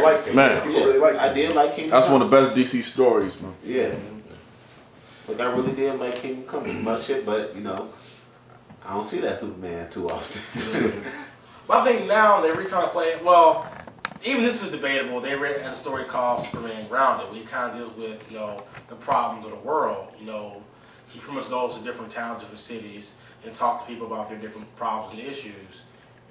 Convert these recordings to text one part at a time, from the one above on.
like him. Man. People really like him. I did like Kingdom That's Come. one of the best DC stories, man. Yeah. But I really did like Kingdom Come much shit, but you know, I don't see that Superman too often. But I think now they're trying to play it. Well, even this is debatable. They read a story called Superman Grounded, where he kind of deals with, you know, the problems of the world. You know, he pretty much goes to different towns, different cities, and talks to people about their different problems and issues.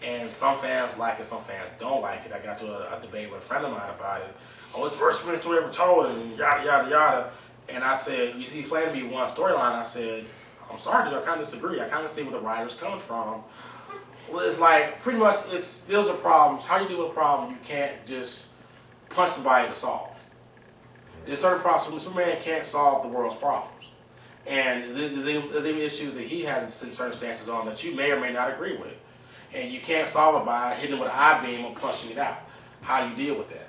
And some fans like it, some fans don't like it. I got to a debate with a friend of mine about it. Oh, it's the worst Superman story ever told, and yada, yada, yada. And I said, you see, he's playing to be one storyline. I said, I'm sorry, dude, I kind of disagree. I kind of see where the writer's coming from. Well, it's like, pretty much, those are problems. How you deal with a problem, you can't just punch somebody to solve. There's certain problems. Superman can't solve the world's problems. And there's even issues that he has in certain stances on that you may or may not agree with. And you can't solve it by hitting it with an I-beam or punching it out. How do you deal with that?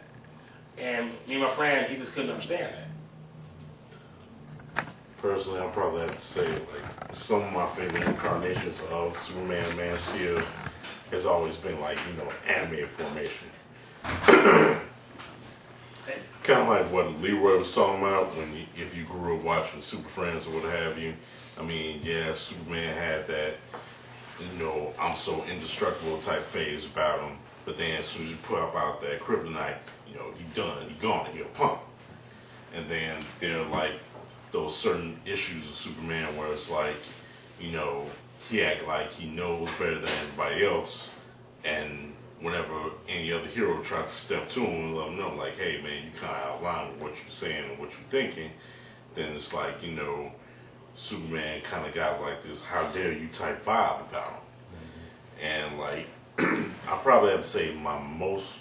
And me and my friend, he just couldn't understand that. Personally, I'll probably have to say, like, some of my favorite incarnations of Superman and Man of Steel has always been, like, you know, animated formation. Kind of like what Leroy was talking about when if you grew up watching Super Friends or what have you. I mean, yeah, Superman had that, you know, I'm so indestructible type phase about him. But then as soon as you put out that kryptonite, you know, he's done, he's gone, he's a punk. And then there are like those certain issues of Superman where it's like, you know, he act like he knows better than everybody else. And whenever any other hero tries to step to him and let him know, like, hey man, you kind of outline with what you're saying and what you're thinking, then it's like, you know, Superman kind of got like this how dare you type vibe about him. And like, I probably have to say my most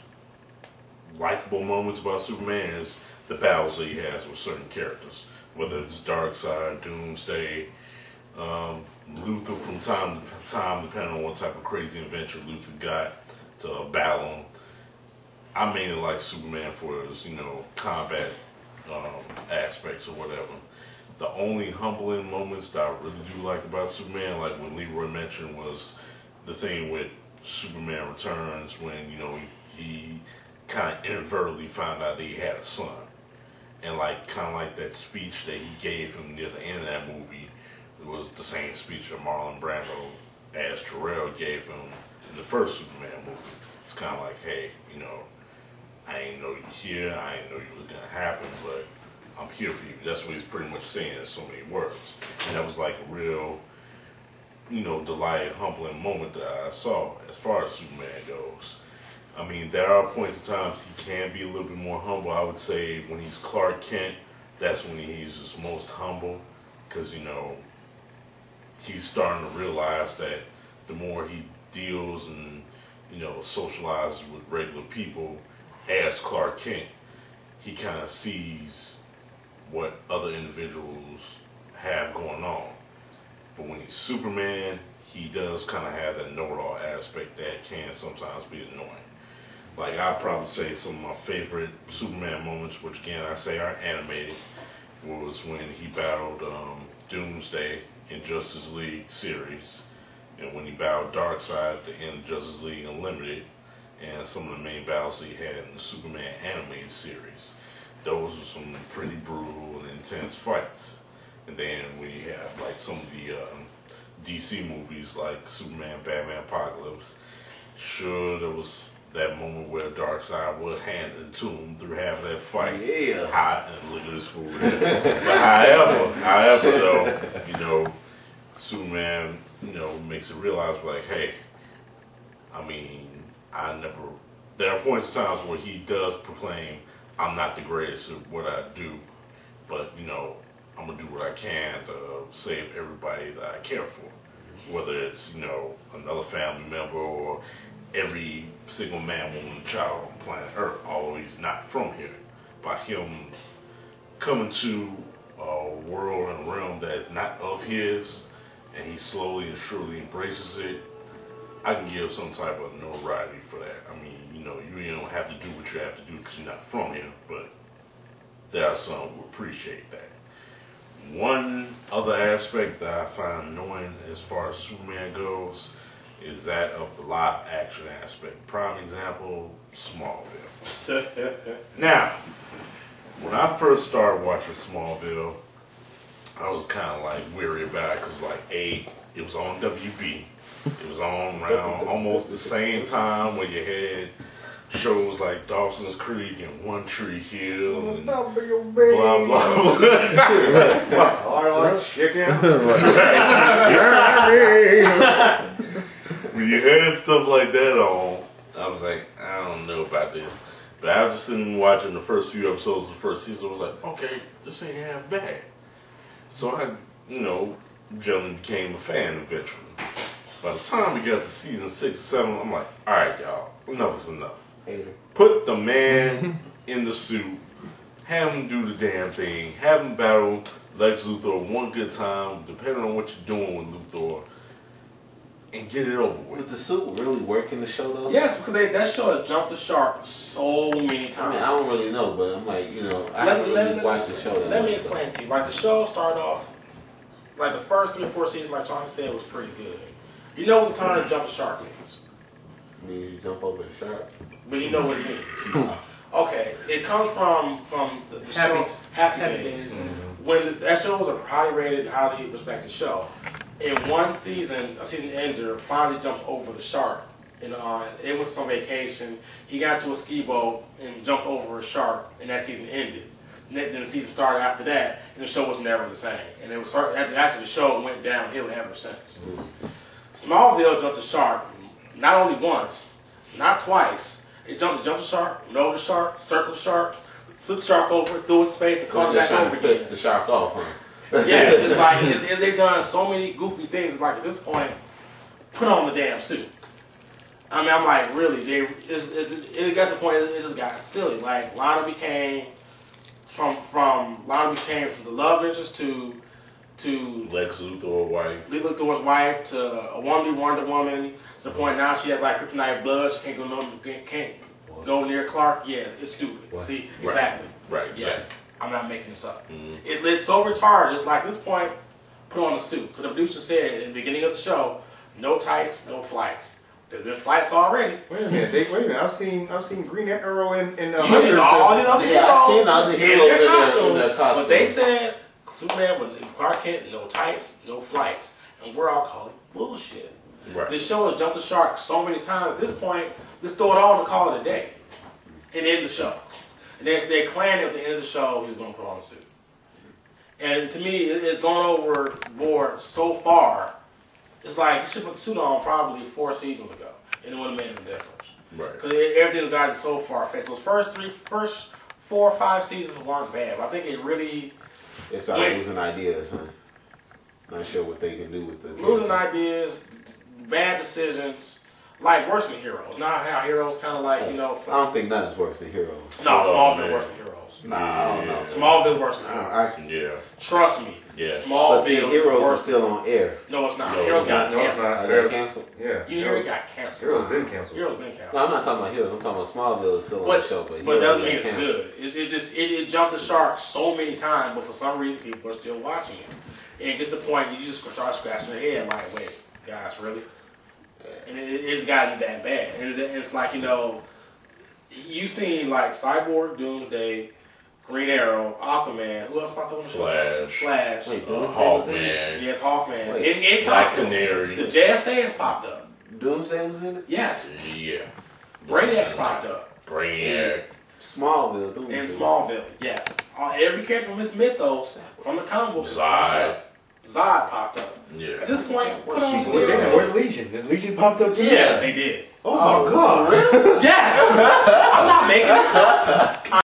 likable moments about Superman is the battles that he has with certain characters, whether it's Darkseid, Doomsday, Luthor from time to time, depending on what type of crazy adventure Luthor got to battle him. I mainly like Superman for his, you know, combat aspects or whatever. The only humbling moments that I really do like about Superman, like what Leroy mentioned, was the thing with Superman Returns when, you know, he kind of inadvertently found out that he had a son. And like, kind of like that speech that he gave him near the end of that movie, it was the same speech that Marlon Brando as Jor-El gave him in the first Superman movie. It's kind of like, hey, you know, I ain't know you here, I ain't know you was gonna happen, but I'm here for you. That's what he's pretty much saying in so many words. And that was like a real, you know, delighted, humbling moment that I saw as far as Superman goes. I mean, there are points in times he can be a little bit more humble. I would say when he's Clark Kent, that's when he's his most humble, because, you know, he's starting to realize that the more he deals and, you know, socializes with regular people as Clark Kent, he kind of sees what other individuals have going on. But when he's Superman, he does kind of have that know-it-all aspect that can sometimes be annoying. Like, I'd probably say some of my favorite Superman moments, which again I say are animated, was when he battled Doomsday in Justice League series, and when he battled Darkseid at the end of Justice League Unlimited, and some of the main battles that he had in the Superman animated series. Those were some pretty brutal and intense fights. And then when you have like some of the DC movies like Superman, Batman, Apocalypse, sure, there was that moment where Darkseid was handed to him through half of that fight. Yeah. Hot, and look at this fool. But however though, you know, Superman, you know, makes it realize like, hey, I mean, there are points in times where he does proclaim, I'm not the greatest at what I do, but, you know, I'm going to do what I can to save everybody that I care for. Whether it's, you know, another family member or every single man, woman, and child on planet Earth, although he's not from here. By him coming to a world and realm that is not of his, and he slowly and surely embraces it, I can give some type of notoriety for that. I mean, you know, you don't have to do what you have to do because you're not from here, but there are some who appreciate that. One other aspect that I find annoying as far as Superman goes is that of the live action aspect. Prime example, Smallville. Now, when I first started watching Smallville, I was kind of like weary about it because, like, it was on WB. It was on around almost the same time when you had shows like Dawson's Creek and One Tree Hill and blah blah blah. I like chicken. When you had stuff like that on, I was like, I don't know about this. But after sitting and watching the first few episodes of the first season, I was like, okay, this ain't half bad. So I, generally became a fan eventually. By the time we got to season 6 or 7, I'm like, all right, y'all, enough is enough. Hater. Put the man in the suit, have him do the damn thing, have him battle Lex Luthor one good time, depending on what you're doing with Luthor, and get it over with. Would the suit really work in the show though? Yes, because that show has jumped the shark so many I times. mean, I don't really know, but I'm like, I haven't really watched the show. Let me explain to you. Like, the show started off, like, the first 3 or 4 seasons, like John said, was pretty good. You know what the term jump the shark means? I mean, you jump over the shark. But you know what it means. Okay, it comes from the show Happy Days. When that show was a highly rated, highly respected show. In one season, a season ender finally jumps over the shark. It went on vacation. He got to a ski boat and jumped over a shark, and that season ended. And then the season started after that, and the show was never the same. And it was after the show went downhill ever since. Smallville jumped the shark not only once, not twice. It jumped the shark, over the shark, circled the shark, flipped the shark over, threw it in space, and caught it back over again. Piss the shark off, huh? Yes, it's like they've done so many goofy things. It's like, at this point, put on the damn suit. I mean, I'm like, really? It got to the point it just got silly. Like, Lana became from the love interest to Lex Luthor's wife to a Wonder Woman, to the point now she has like kryptonite blood. She can't go near Clark. Yeah, it's stupid. What? See, Right. exactly. Right. Yes, I'm not making this up. It's so retarded. It's like, at this point, put on the suit. Because the producer said in the beginning of the show, no tights, no flights. There's been flights already. Wait a minute. I've seen Green Arrow and You seen all the other heroes. I've seen all the heroes in their costumes. But they said Superman with Clark Kent, no tights, no flights. And we're all calling bullshit. Right. This show has jumped the shark so many times. At this point, just throw it on and call it a day. And end the show. And they're claiming at the end of the show he's going to put on a suit. And to me, it's gone overboard so far. It's like, you should put the suit on probably 4 seasons ago. And it would have made a difference. Right. Because everything's gotten so far-fetched. Those first 4 or 5 seasons weren't bad. But I think it really... They started losing ideas, huh? Not sure what they can do with the... Losing ideas, bad decisions, like worse than Heroes. Not how Heroes kind of like, I don't think nothing's worse than Heroes. No, Smallville worse than Heroes. Nah, I don't know. Smallville worse than Heroes. Yeah. Trust me. Yeah. But see, Smallville Heroes worse is still on air. No, it's not. No, Heroes it's got No, it's canceled. not. Are they canceled? Yeah. You hear it got canceled. Heroes been canceled. Heroes been canceled. No, I'm not talking about Heroes. I'm talking about Smallville is still on the show. But it Heroes doesn't mean got it's canceled. good. It jumped the shark so many times, but for some reason people are still watching it. And it gets to the point you just start scratching your head like, wait, guys, really? And it's gotten that bad. And it's like, you've seen like Cyborg, Doomsday, Green Arrow, Aquaman. Who else popped up on the show? Flash. Wait, Doomsday was in it? Hawkman. Yes, Hawkman. Wait, In Black costume. Canary. The Jazz Sands popped up. Doomsday was in it? Yes. Yeah. Brainiac popped up. Brainiac. Smallville, Doomsday. In Smallville, yes. Every character from this mythos, from the comic books, Zod. Zod popped up. Yeah. At this point, put on Wait, the where's Legion? Did Legion popped up too? Yes, they did. Oh my God. Yes! I'm not making this up.